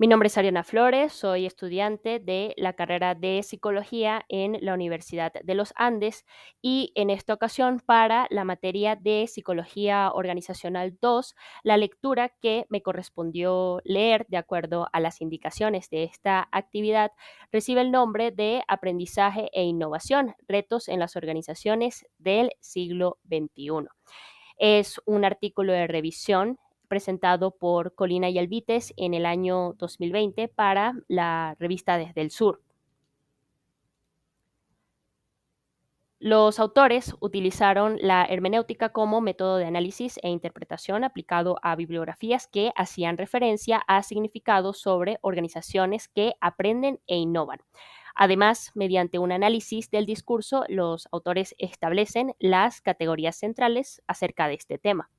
Mi nombre es Ariana Flores, soy estudiante de la carrera de Psicología en la Universidad de los Andes y en esta ocasión para la materia de Psicología Organizacional 2, la lectura que me correspondió leer de acuerdo a las indicaciones de esta actividad recibe el nombre de Aprendizaje e Innovación, retos en las organizaciones del siglo XXI. Es un artículo de revisión presentado por Colina y Alvites en el año 2020 para la revista Desde el Sur. Los autores utilizaron la hermenéutica como método de análisis e interpretación aplicado a bibliografías que hacían referencia a significados sobre organizaciones que aprenden e innovan. Además, mediante un análisis del discurso, los autores establecen las categorías centrales acerca de este tema.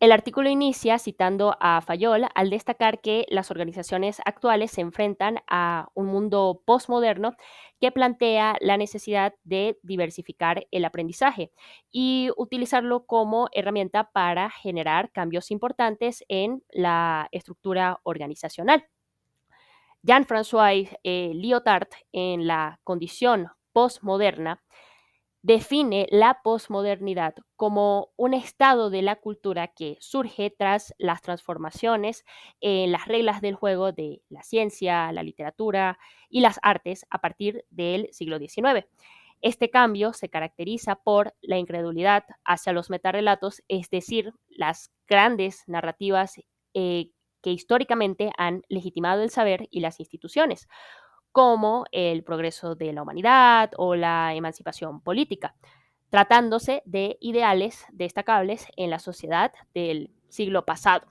El artículo inicia citando a Fayol al destacar que las organizaciones actuales se enfrentan a un mundo postmoderno que plantea la necesidad de diversificar el aprendizaje y utilizarlo como herramienta para generar cambios importantes en la estructura organizacional. Jean-François Lyotard, en La condición postmoderna, define la posmodernidad como un estado de la cultura que surge tras las transformaciones en las reglas del juego de la ciencia, la literatura y las artes a partir del siglo XIX. Este cambio se caracteriza por la incredulidad hacia los metarrelatos, es decir, las grandes narrativas que históricamente han legitimado el saber y las instituciones, como el progreso de la humanidad o la emancipación política, tratándose de ideales destacables en la sociedad del siglo pasado.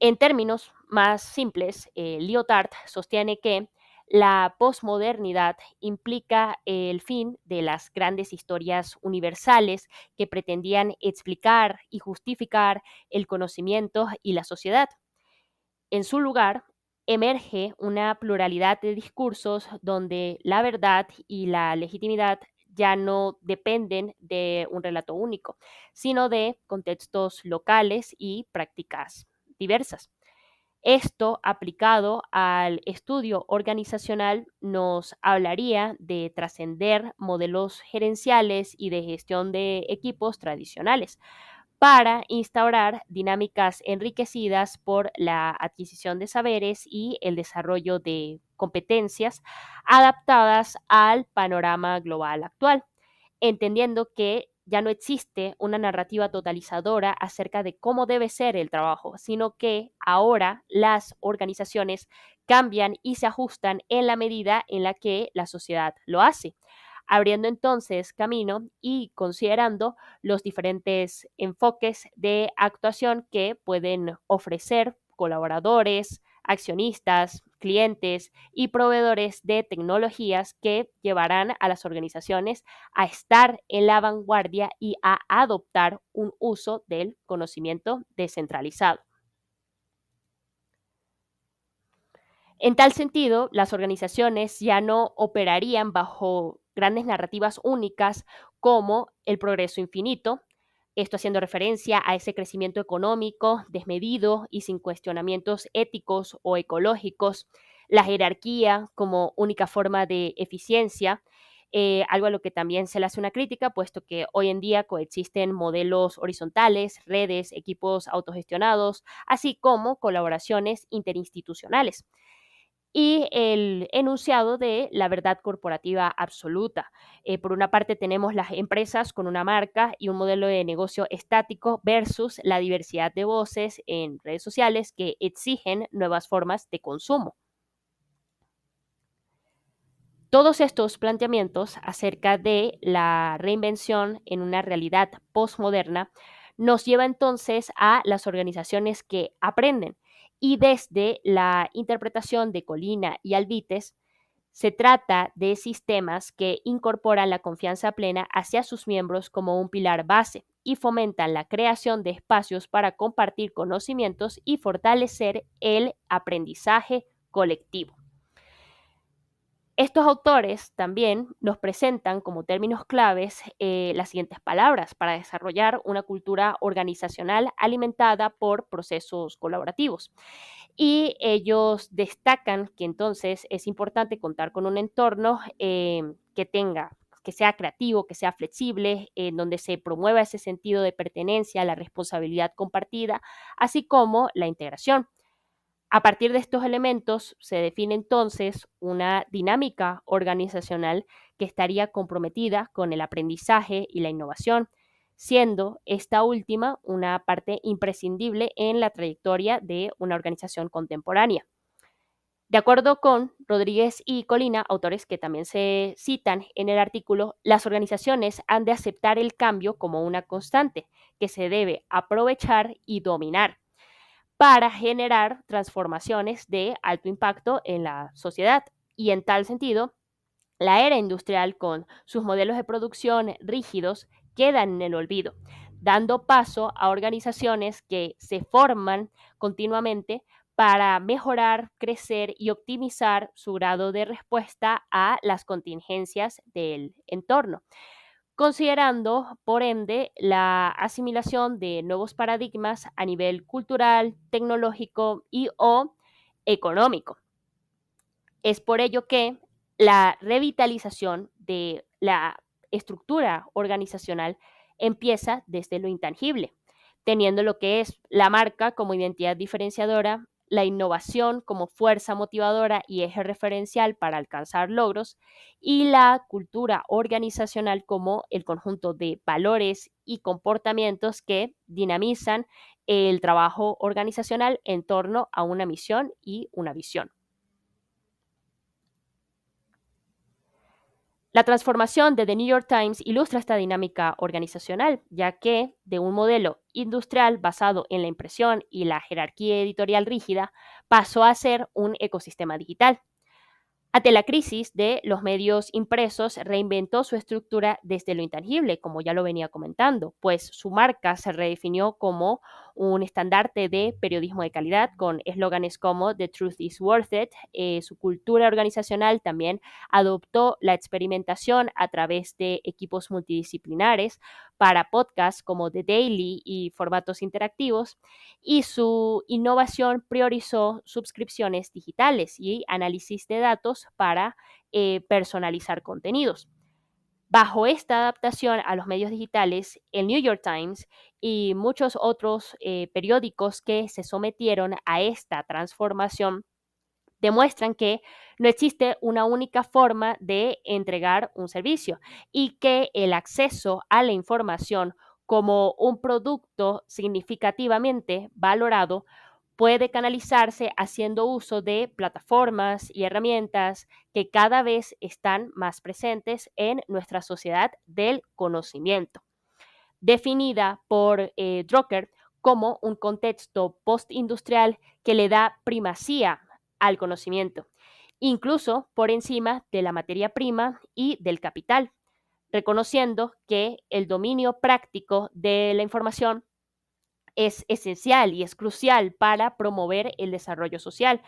En términos más simples, Lyotard sostiene que la posmodernidad implica el fin de las grandes historias universales que pretendían explicar y justificar el conocimiento y la sociedad. En su lugar, emerge una pluralidad de discursos donde la verdad y la legitimidad ya no dependen de un relato único, sino de contextos locales y prácticas diversas. Esto, aplicado al estudio organizacional, nos hablaría de trascender modelos gerenciales y de gestión de equipos tradicionales para instaurar dinámicas enriquecidas por la adquisición de saberes y el desarrollo de competencias adaptadas al panorama global actual, entendiendo que ya no existe una narrativa totalizadora acerca de cómo debe ser el trabajo, sino que ahora las organizaciones cambian y se ajustan en la medida en la que la sociedad lo hace, abriendo entonces camino y considerando los diferentes enfoques de actuación que pueden ofrecer colaboradores, accionistas, clientes y proveedores de tecnologías que llevarán a las organizaciones a estar en la vanguardia y a adoptar un uso del conocimiento descentralizado. En tal sentido, las organizaciones ya no operarían bajo grandes narrativas únicas como el progreso infinito, esto haciendo referencia a ese crecimiento económico desmedido y sin cuestionamientos éticos o ecológicos, la jerarquía como única forma de eficiencia, algo a lo que también se le hace una crítica, puesto que hoy en día coexisten modelos horizontales, redes, equipos autogestionados, así como colaboraciones interinstitucionales y el enunciado de la verdad corporativa absoluta. Por una parte tenemos las empresas con una marca y un modelo de negocio estático versus la diversidad de voces en redes sociales que exigen nuevas formas de consumo. Todos estos planteamientos acerca de la reinvención en una realidad postmoderna nos lleva entonces a las organizaciones que aprenden y desde la interpretación de Colina y Alvites se trata de sistemas que incorporan la confianza plena hacia sus miembros como un pilar base y fomentan la creación de espacios para compartir conocimientos y fortalecer el aprendizaje colectivo. Estos autores también nos presentan como términos claves las siguientes palabras para desarrollar una cultura organizacional alimentada por procesos colaborativos. Y ellos destacan que entonces es importante contar con un entorno que sea creativo, que sea flexible, en donde se promueva ese sentido de pertenencia, la responsabilidad compartida, así como la integración. A partir de estos elementos se define entonces una dinámica organizacional que estaría comprometida con el aprendizaje y la innovación, siendo esta última una parte imprescindible en la trayectoria de una organización contemporánea. De acuerdo con Rodríguez y Colina, autores que también se citan en el artículo, las organizaciones han de aceptar el cambio como una constante que se debe aprovechar y dominar para generar transformaciones de alto impacto en la sociedad. Y en tal sentido, la era industrial con sus modelos de producción rígidos quedan en el olvido, dando paso a organizaciones que se forman continuamente para mejorar, crecer y optimizar su grado de respuesta a las contingencias del entorno, considerando, por ende, la asimilación de nuevos paradigmas a nivel cultural, tecnológico y o económico. Es por ello que la revitalización de la estructura organizacional empieza desde lo intangible, teniendo lo que es la marca como identidad diferenciadora, la innovación como fuerza motivadora y eje referencial para alcanzar logros, y la cultura organizacional como el conjunto de valores y comportamientos que dinamizan el trabajo organizacional en torno a una misión y una visión. La transformación de The New York Times ilustra esta dinámica organizacional, ya que de un modelo industrial basado en la impresión y la jerarquía editorial rígida pasó a ser un ecosistema digital. Ante la crisis de los medios impresos, reinventó su estructura desde lo intangible, como ya lo venía comentando, pues su marca se redefinió como un estandarte de periodismo de calidad con eslóganes como The Truth is Worth It. Su cultura organizacional también adoptó la experimentación a través de equipos multidisciplinares para podcasts como The Daily y formatos interactivos, y su innovación priorizó suscripciones digitales y análisis de datos para personalizar contenidos. Bajo esta adaptación a los medios digitales, el New York Times y muchos otros periódicos que se sometieron a esta transformación demuestran que no existe una única forma de entregar un servicio y que el acceso a la información como un producto significativamente valorado puede canalizarse haciendo uso de plataformas y herramientas que cada vez están más presentes en nuestra sociedad del conocimiento, definida por Drucker como un contexto postindustrial que le da primacía al conocimiento, incluso por encima de la materia prima y del capital, reconociendo que el dominio práctico de la información es esencial y es crucial para promover el desarrollo social,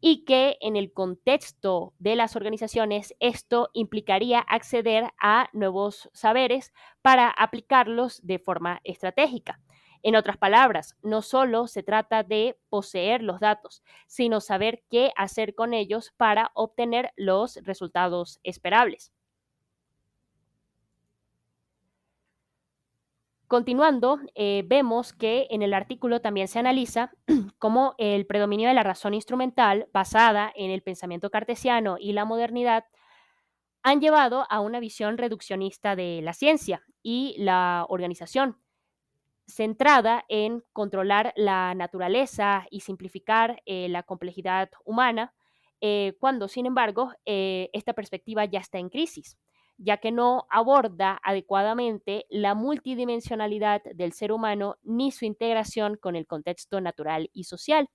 y que en el contexto de las organizaciones esto implicaría acceder a nuevos saberes para aplicarlos de forma estratégica. En otras palabras, no solo se trata de poseer los datos, sino saber qué hacer con ellos para obtener los resultados esperables. Continuando, vemos que en el artículo también se analiza cómo el predominio de la razón instrumental, basada en el pensamiento cartesiano y la modernidad, han llevado a una visión reduccionista de la ciencia y la organización, centrada en controlar la naturaleza y simplificar la complejidad humana, cuando, sin embargo, esta perspectiva ya está en crisis, ya que no aborda adecuadamente la multidimensionalidad del ser humano ni su integración con el contexto natural y social,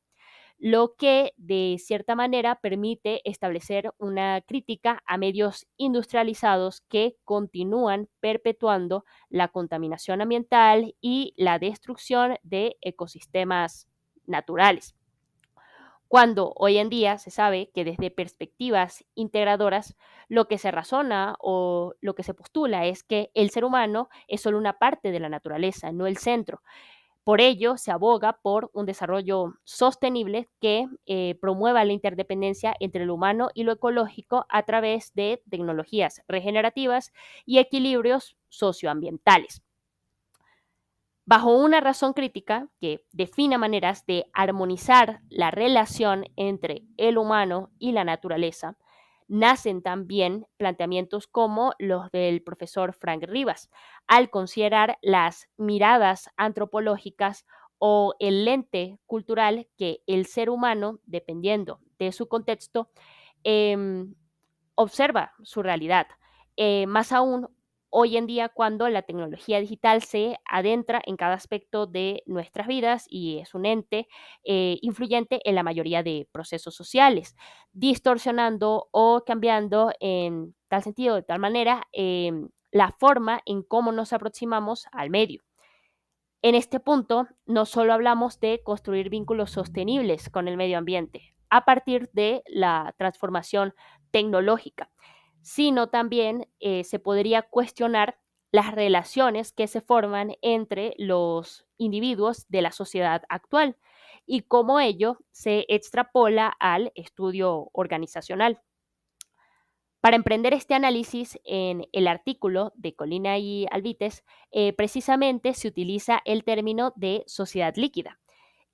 lo que de cierta manera permite establecer una crítica a medios industrializados que continúan perpetuando la contaminación ambiental y la destrucción de ecosistemas naturales. cuando hoy en día se sabe que desde perspectivas integradoras lo que se razona o lo que se postula es que el ser humano es solo una parte de la naturaleza, no el centro. Por ello, se aboga por un desarrollo sostenible que promueva la interdependencia entre lo humano y lo ecológico a través de tecnologías regenerativas y equilibrios socioambientales. Bajo una razón crítica que defina maneras de armonizar la relación entre el humano y la naturaleza, nacen también planteamientos como los del profesor Frank Rivas, al considerar las miradas antropológicas o el lente cultural que el ser humano, dependiendo de su contexto, em, observa su realidad. Más aún hoy en día cuando la tecnología digital se adentra en cada aspecto de nuestras vidas y es un ente influyente en la mayoría de procesos sociales, distorsionando o cambiando en tal sentido, de tal manera, la forma en cómo nos aproximamos al medio. En este punto, no solo hablamos de construir vínculos sostenibles con el medio ambiente a partir de la transformación tecnológica, sino también se podría cuestionar las relaciones que se forman entre los individuos de la sociedad actual y cómo ello se extrapola al estudio organizacional. Para emprender este análisis, en el artículo de Colina y Albites, precisamente se utiliza el término de sociedad líquida.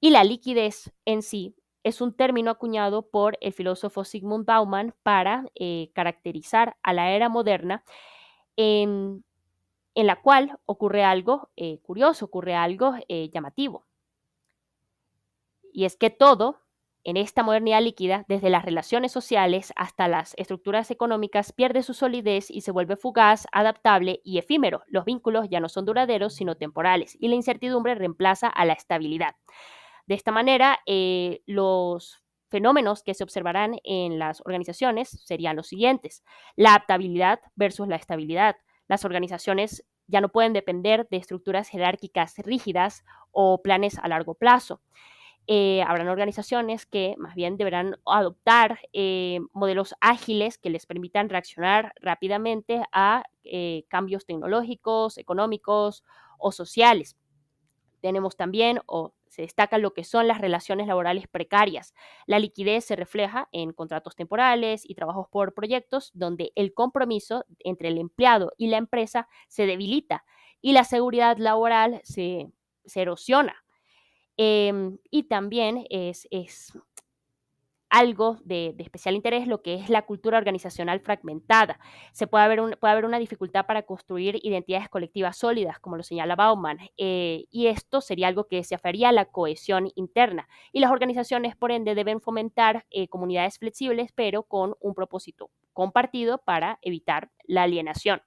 Y la liquidez en sí es un término acuñado por el filósofo Sigmund Bauman para caracterizar a la era moderna en, en la cual ocurre algo curioso, ocurre algo llamativo. Y es que todo, en esta modernidad líquida, desde las relaciones sociales hasta las estructuras económicas, pierde su solidez y se vuelve fugaz, adaptable y efímero. Los vínculos ya no son duraderos, sino temporales, y la incertidumbre reemplaza a la estabilidad. De esta manera, los fenómenos que se observarán en las organizaciones serían los siguientes: la adaptabilidad versus la estabilidad. Las organizaciones ya no pueden depender de estructuras jerárquicas rígidas o planes a largo plazo. Habrán organizaciones que más bien deberán adoptar modelos ágiles que les permitan reaccionar rápidamente a cambios tecnológicos, económicos o sociales. Tenemos también, o se destaca lo que son las relaciones laborales precarias. La liquidez se refleja en contratos temporales y trabajos por proyectos donde el compromiso entre el empleado y la empresa se debilita y la seguridad laboral se erosiona. Y también es algo de especial interés lo que es la cultura organizacional fragmentada. Puede haber una dificultad para construir identidades colectivas sólidas, como lo señala Bauman, y esto sería algo que desafiaría la cohesión interna. Y las organizaciones, por ende, deben fomentar comunidades flexibles, pero con un propósito compartido para evitar la alienación.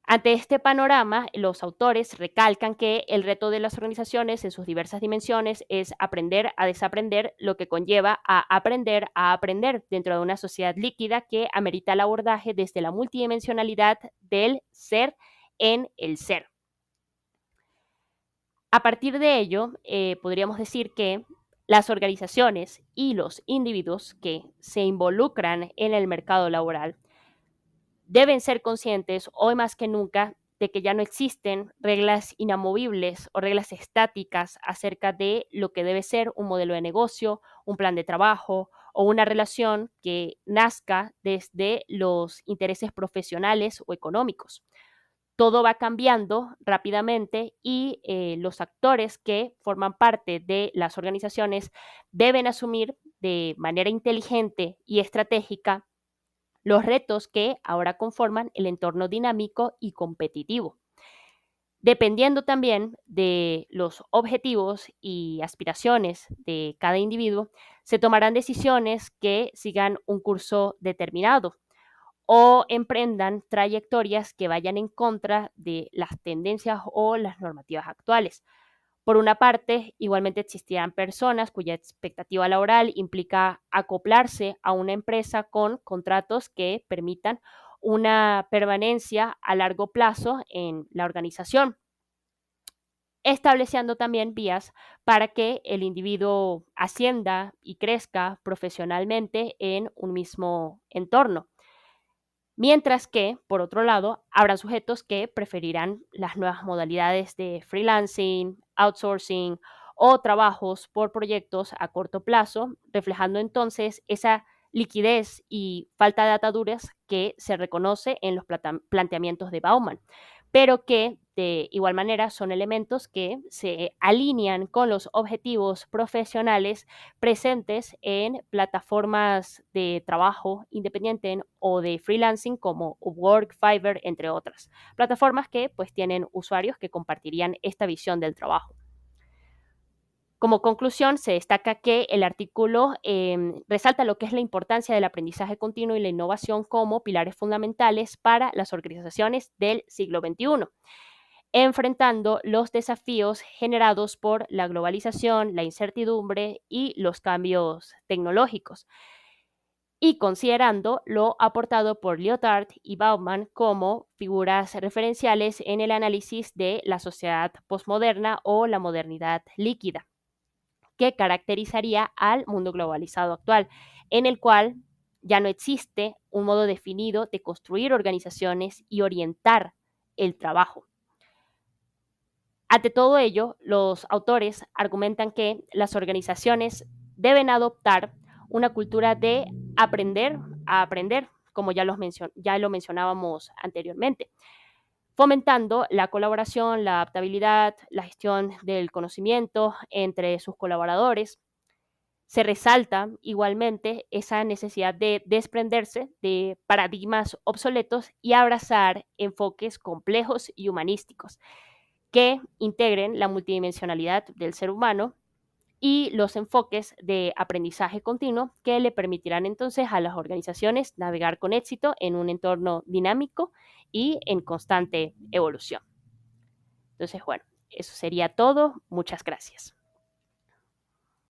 Ante este panorama, los autores recalcan que el reto de las organizaciones en sus diversas dimensiones es aprender a desaprender, lo que conlleva a aprender dentro de una sociedad líquida que amerita el abordaje desde la multidimensionalidad del ser en el ser. A partir de ello, podríamos decir que las organizaciones y los individuos que se involucran en el mercado laboral deben ser conscientes hoy más que nunca de que ya no existen reglas inamovibles o reglas estáticas acerca de lo que debe ser un modelo de negocio, un plan de trabajo o una relación que nazca desde los intereses profesionales o económicos. Todo va cambiando rápidamente y los actores que forman parte de las organizaciones deben asumir de manera inteligente y estratégica los retos que ahora conforman el entorno dinámico y competitivo. Dependiendo también de los objetivos y aspiraciones de cada individuo, se tomarán decisiones que sigan un curso determinado o emprendan trayectorias que vayan en contra de las tendencias o las normativas actuales. Por una parte, igualmente existirán personas cuya expectativa laboral implica acoplarse a una empresa con contratos que permitan una permanencia a largo plazo en la organización. estableciendo también vías para que el individuo ascienda y crezca profesionalmente en un mismo entorno. Mientras que, por otro lado, habrá sujetos que preferirán las nuevas modalidades de freelancing, outsourcing o trabajos por proyectos a corto plazo, reflejando entonces esa liquidez y falta de ataduras que se reconoce en los planteamientos de Bauman, pero que de igual manera son elementos que se alinean con los objetivos profesionales presentes en plataformas de trabajo independiente o de freelancing como Upwork, Fiverr, entre otras. Plataformas que pues tienen usuarios que compartirían esta visión del trabajo. Como conclusión, se destaca que el artículo resalta lo que es la importancia del aprendizaje continuo y la innovación como pilares fundamentales para las organizaciones del siglo XXI, enfrentando los desafíos generados por la globalización, la incertidumbre y los cambios tecnológicos, y considerando lo aportado por Lyotard y Bauman como figuras referenciales en el análisis de la sociedad postmoderna o la modernidad líquida, que caracterizaría al mundo globalizado actual, en el cual ya no existe un modo definido de construir organizaciones y orientar el trabajo. Ante todo ello, los autores argumentan que las organizaciones deben adoptar una cultura de aprender a aprender, como ya lo mencionábamos anteriormente, fomentando la colaboración, la adaptabilidad, la gestión del conocimiento entre sus colaboradores. Se resalta igualmente esa necesidad de desprenderse de paradigmas obsoletos y abrazar enfoques complejos y humanísticos que integren la multidimensionalidad del ser humano y los enfoques de aprendizaje continuo que le permitirán entonces a las organizaciones navegar con éxito en un entorno dinámico y en constante evolución. Entonces, bueno, eso sería todo. Muchas gracias.